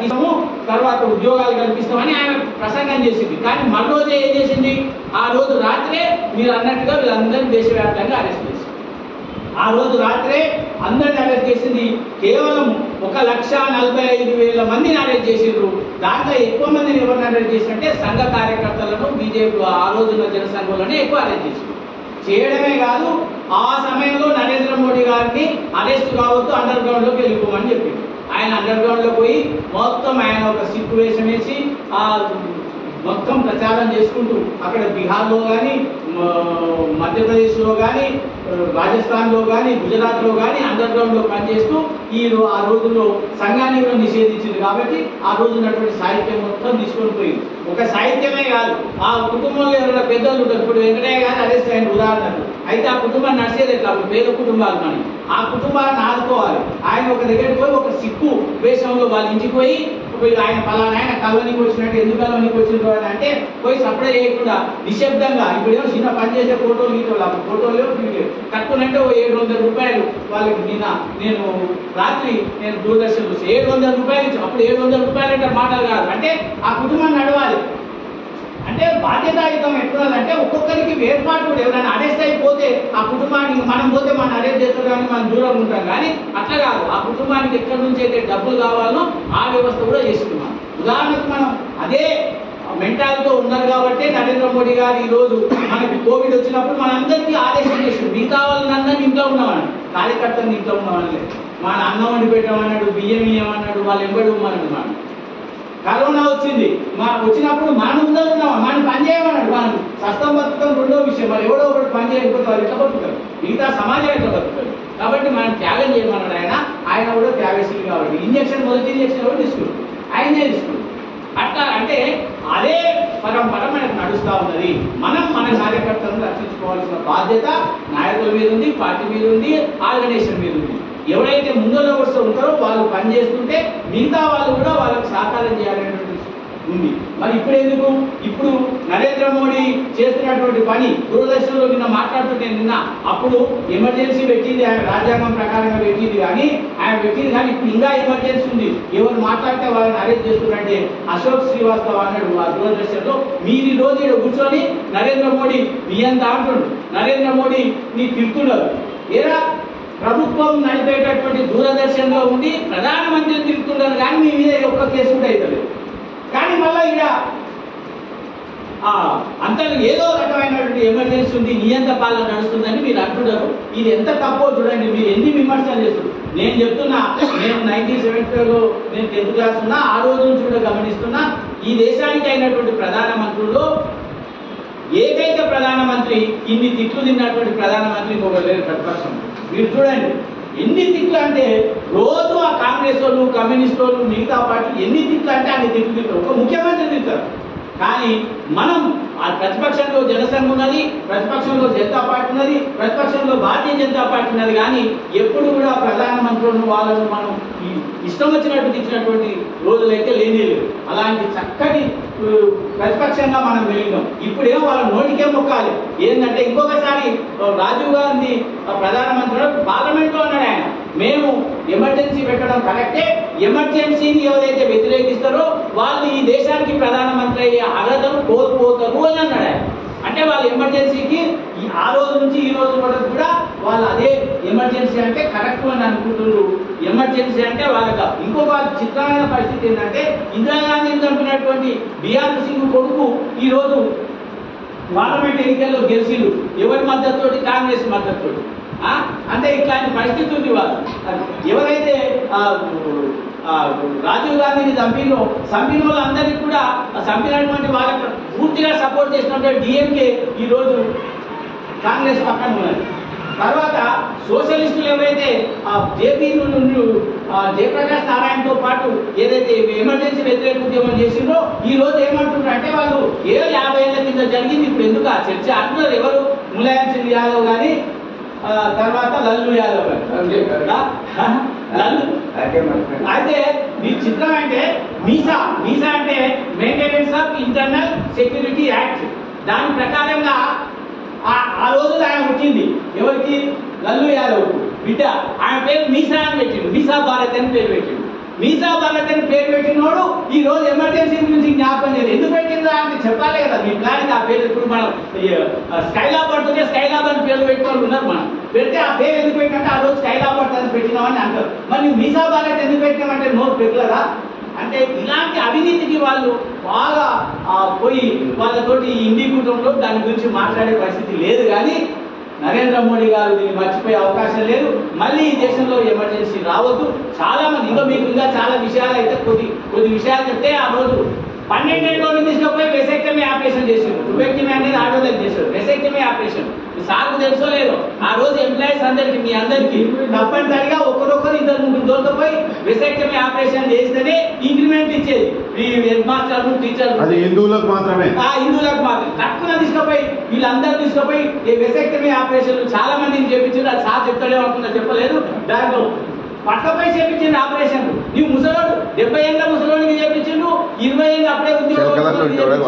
తగ్గిస్తాము, తర్వాత ఉద్యోగాలు కల్పిస్తామని ఆమె ప్రసంగం చేసింది. కానీ మరో రోజే ఏం చేసింది? ఆ రోజు రాత్రే మీరు అన్నట్టుగా వీళ్ళందరినీ దేశవ్యాప్తంగా అరెస్ట్ చేసింది. ఆ రోజు రాత్రే అందరిని అరెస్ట్ చేసింది. కేవలం 1,45,000 మందిని అరెస్ట్ చేసిండ్రు. దాంట్లో ఎక్కువ మందిని ఎవరిని అరెస్ట్ చేసినట్టే సంఘ కార్యకర్తలను, బీజేపీ ఆ రోజున్న జనసంఘంలోనే ఎక్కువ అరెస్ట్ చేసిండ్రు. చేయడమే కాదు, ఆ సమయంలో నరేంద్ర మోడీ గారిని అరెస్ట్ కావద్దు, అండర్ గ్రౌండ్ లోకి వెళ్ళిపోమని చెప్పింది. ఆయన అండర్ గ్రౌండ్ లో పోయి మొత్తం ఆయన ఒక సిక్కు వేషం వేసి మొత్తం ప్రచారం చేసుకుంటూ అక్కడ బీహార్లో కానీ, మధ్యప్రదేశ్లో కానీ, రాజస్థాన్లో కానీ, గుజరాత్లో కానీ అండర్ గ్రౌండ్లో పనిచేస్తూ ఆ రోజుల్లో సంఘాన్ని కూడా నిషేధించింది. కాబట్టి ఆ రోజు ఉన్నటువంటి సాహిత్యం మొత్తం తీసుకొని పోయింది. ఒక సాహిత్యమే కాదు, ఆ కుటుంబంలో ఎవరైనా పెద్దలు ఉంటారు. ఇప్పుడు వెంకటయ్య గారు అరెస్ట్ అయిన ఉదాహరణకు. అయితే ఆ కుటుంబాన్ని నడిచేది ఎట్లా? పేద కుటుంబాలు కానీ ఆ కుటుంబాన్ని ఆదుకోవాలి. ఆయన ఒక దగ్గరికి పోయి ఒక సిక్కు వేషంలో వాళ్ళ ఇంటికి పోయి ఆయన పలానా ఆయన కలవనికి వచ్చినట్టు, ఎందుకు కలవనికి వచ్చిండ్రు అని అంటే పోయి సప్లై చేయకుండా నిశ్శబ్దంగా, ఇప్పుడేమో చిన్న పని చేసే ఫోటోలు గీటోళ్ళు, అప్పుడు ఫోటోలు కట్టుకున్నట్టే 700 రూపాయలు వాళ్ళకి. నేను రాత్రి దూరదర్శన్ చూసి 700 రూపాయలు ఇచ్చి, అప్పుడు 700 రూపాయలు అంటే మాటలు కాదు. అంటే ఆ కుటుంబాన్ని నడవాలి. అంటే బాధ్యతాయుతం ఎట్లున్నదంటే ఒక్కొక్కరికి వేర్పాటు. ఎవరైనా అరెస్ట్ అయిపోతే ఆ కుటుంబానికి మనం పోతే మనం అరెస్ట్ చేస్తామని మనం దూరంగా ఉంటాం. కానీ అట్లా కాదు, ఆ కుటుంబానికి ఎక్కడి నుంచి అయితే డబ్బులు కావాలో ఆ వ్యవస్థ కూడా చేస్తున్నాం. ఉదాహరణకు మనం అదే మెంటాలిటీతో ఉన్నారు కాబట్టి నరేంద్ర మోడీ గారు ఈ రోజు మనకి కోవిడ్ వచ్చినప్పుడు మనందరికీ ఆదేశం చేసింది, మిగతా వాళ్ళందరినీ ఇంట్లో ఉన్నామని, కార్యకర్తలు ఇంట్లో ఉన్నామని. మన అన్నం వండి పెట్టమన్నాడు, బియ్యం ఇయ్యమన్నాడు, వాళ్ళు ఎంబడి ఉమ్మన్నాడు. మనం కరోనా వచ్చింది, వచ్చినప్పుడు మనం ముందర ఉన్నామా, మనం పని చేయమన్నాడు. మనం సస్తం బతుకం రెండో విషయం. మరి ఎవడో ఒకటి పని చేయకపోతే వాళ్ళు ఎట్లా బతుకుతారు, మిగతా సమాజం ఎట్లా బతుకుతారు? కాబట్టి మనం త్యాగం చేయమన్నాడు ఆయన కూడా త్యాగశీలి. కాబట్టి మొదటి ఇంజక్షన్ ఎవరు తీసుకుంటారు? ఆయనే తీసుకుంటారు. అట్లా అంటే అదే పరంపర మనకు నడుస్తూ ఉన్నది. మనం మన కార్యకర్తలను రక్షించుకోవాల్సిన బాధ్యత నాయకుల మీద ఉంది, పార్టీ మీద ఉంది, ఆర్గనైజేషన్ మీద ఉంది. ఎవరైతే ముందులో వస్తూ ఉంటారో వాళ్ళు పనిచేస్తుంటే మిగతా వాళ్ళు కూడా వాళ్ళకి సహకారం చేయాలనేటువంటి ఉంది. మరి ఇప్పుడు ఎందుకు? ఇప్పుడు నరేంద్ర మోడీ చేస్తున్నటువంటి పని దూరదర్శన్లో మాట్లాడుతుంటే అప్పుడు ఎమర్జెన్సీ పెట్టింది, ఆయన రాజ్యాంగం ప్రకారంగా పెట్టింది. కానీ ఇప్పుడు ఇంకా ఎమర్జెన్సీ ఉంది. ఎవరు మాట్లాడితే వాళ్ళని అరెస్ట్ చేస్తున్నారంటే అశోక్ శ్రీవాస్తవ్ అన్నాడు ఆ దూరదర్శన్లో, మీరు ఈ రోజు ఇక్కడ కూర్చొని నరేంద్ర మోడీ మీ అంత అంటున్నాడు, నరేంద్ర మోడీ నీ తిరుగుతున్నారు. ఏరా ప్రభుత్వం నడిపేటటువంటి దూరదర్శన్లో ఉండి ప్రధానమంత్రిని తిరుగుతున్నారు, కానీ మీ మీద ఒక్క కేసు కూడా అవుతుంది. కానీ మళ్ళీ ఇక్కడ అంతలో ఏదో రకమైనటువంటి ఎమర్జెన్సీ ఉంది, నియంత పాలన నడుస్తుందని మీరు అంటున్నారు. ఇది ఎంత తప్పో చూడండి. మీరు ఎన్ని విమర్శలు చేస్తున్నారు. నేను చెప్తున్నా, నేను 1970లో నేను 10th క్లాస్ ఉన్నా, ఆ రోజు నుంచి కూడా గమనిస్తున్నా. ఈ దేశానికి అయినటువంటి ప్రధానమంత్రుల్లో ఏకైక ప్రధానమంత్రి ఇన్ని తిట్లు తిన్నటువంటి ప్రధానమంత్రి ఇంకొకరు లేరు ప్రతిపక్షం. మీరు చూడండి ఎన్ని తిట్లు అంటే, రోజు ఆ కాంగ్రెస్ వాళ్ళు, కమ్యూనిస్ట్ వాళ్ళు, మిగతా పార్టీలు ఎన్ని తిట్లు అంటే అన్ని తిట్లు తింటారు. ఒక ముఖ్యమంత్రి తింటారు. కానీ మనం ఆ ప్రతిపక్షంలో జనసంఘం ఉన్నది, ప్రతిపక్షంలో జనతా పార్టీ ఉన్నది, ప్రతిపక్షంలో భారతీయ జనతా పార్టీ ఉన్నది. కానీ ఎప్పుడు కూడా ప్రధానమంత్రులను వాళ్ళను మనం ఇష్టం వచ్చినట్టు తెచ్చినటువంటి రోజులైతే లేనేలేదు. అలాంటి చక్కటి ప్రతిపక్షంగా మనం వెళ్ళినాం. ఇప్పుడేమో వాళ్ళ నోటికే మొక్కాలి. ఏంటంటే ఇంకొకసారి రాజీవ్ గాంధీ ప్రధానమంత్రి పార్లమెంట్లో అన్నాడు ఆయన, మేము ఎమర్జెన్సీ పెట్టడం కరెక్టే, ఎమర్జెన్సీని ఎవరైతే వ్యతిరేకిస్తారో వాళ్ళు ఈ దేశానికి ప్రధానమంత్రి అయ్యే అర్హతను కోల్పోతారు అని అన్నాడు ఆయన. అంటే వాళ్ళు ఎమర్జెన్సీకి ఆ రోజు నుంచి ఈ రోజు వరకు కూడా వాళ్ళు అదే ఎమర్జెన్సీ అంటే కరెక్ట్ అని అనుకుంటున్నారు. ఎమర్జెన్సీ అంటే వాళ్ళకి ఇంకొక చిత్రమైన పరిస్థితి ఏంటంటే, ఇందిరాగాంధీని చంపినటువంటి బిఆర్ సింగ్ కొడుకు ఈ రోజు పార్లమెంట్ ఎన్నికల్లో గెలిచిండు. ఎవరి మద్దతుతోటి? కాంగ్రెస్ మద్దతుతోటి. అంటే ఇట్లాంటి పరిస్థితి ఉంది. వాళ్ళు ఎవరైతే రాజీవ్ గాంధీని చంపిన వాళ్ళందరికీ కూడా చంపినటువంటి వాళ్ళకి పూర్తిగా సపోర్ట్ చేసినటువంటి డిఎంకే ఈరోజు కాంగ్రెస్ పక్కన ఉన్నది. తర్వాత సోషలిస్టులు ఎవరైతే జేపీ జయప్రకాష్ నారాయణతో పాటు ఏదైతే ఎమర్జెన్సీ వ్యతిరేక ఉద్యమం చేసిందో ఈ రోజు ఏమంటున్నారు అంటే, వాళ్ళు 50 ఏళ్ల కింద జరిగింది ఇప్పుడు ఎందుకు ఆ చర్చ అంటున్నారు. ఎవరు? ములాయం సింగ్ యాదవ్ కానీ, తర్వాత లల్లు యాదవ్ గారు. అయితే మీ చిత్రం అంటే మీసా అంటే maintenance of internal security act. దాని ప్రకారంగా ఆ రోజు ఆయన వచ్చింది ఎవరికి? లల్లు యాదవ్ బిడ్డ. ఆయన పేరు మీసా అని పెట్టిండు. మీసా భారత్ అని పేరు పెట్టిండు. మీసా భారత్ అని పేరు పెట్టినోడు రోజు ఎమర్జెన్సీ గురించి జ్ఞాపకం లేదు. ఎందుకు పెట్టిందా అంటే చెప్పాలి కదా మీ ప్లాన్. ఆ పేరు ఇప్పుడు మనం స్కైలాబ్ పడుతుంటే స్కైలాబ్ అని పేరు పెట్టుకోవాలి ఉన్నారు. మనం పెడితే ఆ పేరు ఎందుకు పెట్టినంటే ఆ రోజు స్కైలాబ్ పడుతుంది పెట్టినామని అంటారు. మరి మీసా బాలెట్ ఎందుకు పెట్టినామంటే నోట్ పెట్టలేదా అంటే ఇలాంటి అవినీతికి వాళ్ళు బాగా పోయి వాళ్ళతోటి ఇండి కూటంలో దాని గురించి మాట్లాడే పరిస్థితి లేదు. కానీ నరేంద్ర మోడీ గారు దీన్ని మర్చిపోయే అవకాశం లేదు. మళ్ళీ ఈ దేశంలో ఎమర్జెన్సీ రావద్దు. చాలా మంది ఇంకా మీకు ఇంకా చాలా విషయాలు అయితే కొద్ది విషయాలు చెప్తే ఆ రోజు 12 ఏళ్ళ తీసుకుపోయి వెసెక్టమీ ఆపరేషన్ చేసారు. టుబెక్టమీ అనేది ఆడోళ్ళకి చేశారు. వెసెక్టమీ ఆపరేషన్ సార్కు తెలుసో లేదో ఆ రోజు ఎంప్లాయీస్ అందరికి మీ అందరికి తప్పనిసరిగా ఒకరొకరు ఇద్దరు ముగ్గురు దొరకపోయి వెసెక్టమీ ఆపరేషన్ చేస్తేనే ఇంక్రిమెంట్ ఇచ్చేది. ఈ హెడ్ మాస్టర్ టీచర్ అది హిందువులకు మాత్రమే. హిందువులకు మాత్రం తక్కువ తీసుకుపోయి వీళ్ళందరూ తీసుకుపోయి ఈ వెసెక్టమీ ఆపరేషన్ చాలా మందిని చేపించారు. అది సార్ చెప్తాడే అనుకుంటా చెప్పలేదు. దాంట్లో పట్టపై చేపించిండు ఆపరేషన్. నీవు ముసలోడు 70 ఏళ్ళ ముసలోడికి చేపించిండు, 20 ఏళ్ళు అప్పుడే ఉద్యోగం.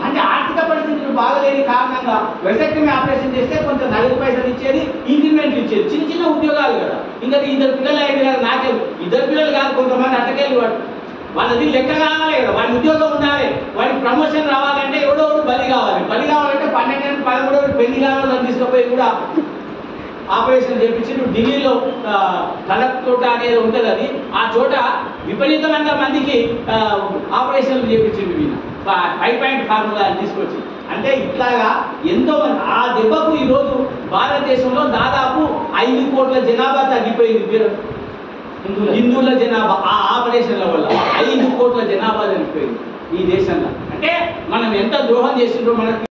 అంటే ఆర్థిక పరిస్థితులు బాగలేని కారణంగా వెసెక్టమీ ఆపరేషన్ చేస్తే కొంచెం నగదు పైసలు ఇచ్చేది, ఇంక్రిమెంట్ ఇచ్చేది. చిన్న చిన్న ఉద్యోగాలు కదా. ఇంకా ఇద్దరు పిల్లలు అయింది కదా. నాకే ఇద్దరు పిల్లలు కాదు, కొంతమంది అట్టకెళ్ళి వాళ్ళది లెక్క కావాలి కదా. వాడి ఉద్యోగం ఉండాలి, వాడికి ప్రమోషన్ రావాలంటే ఎవడో బలి కావాలి. బలి కావాలంటే 12 ఏళ్ళు 13 పెళ్లి కావాలని తీసుకుపోయి కూడా ఆపరేషన్ చేయించిండు. ఢిల్లీలో కలక్ తోట అనేది ఉంటుంది. అది ఆ చోట విపరీతమైన మందికి ఆపరేషన్లు చేయించిండు. వీళ్ళు 5 పాయింట్ ఫార్ములా తీసుకొచ్చి అంటే ఇట్లాగా ఎంతో మంది ఆ దెబ్బకు ఈరోజు భారతదేశంలో దాదాపు 5 కోట్ల జనాభా తగ్గిపోయింది. హిందువుల జనాభా ఆ ఆపరేషన్ల వల్ల 5 కోట్ల జనాభా తగ్గిపోయింది ఈ దేశంలో. అంటే మనం ఎంత ద్రోహం చేసిండ్రో మనకి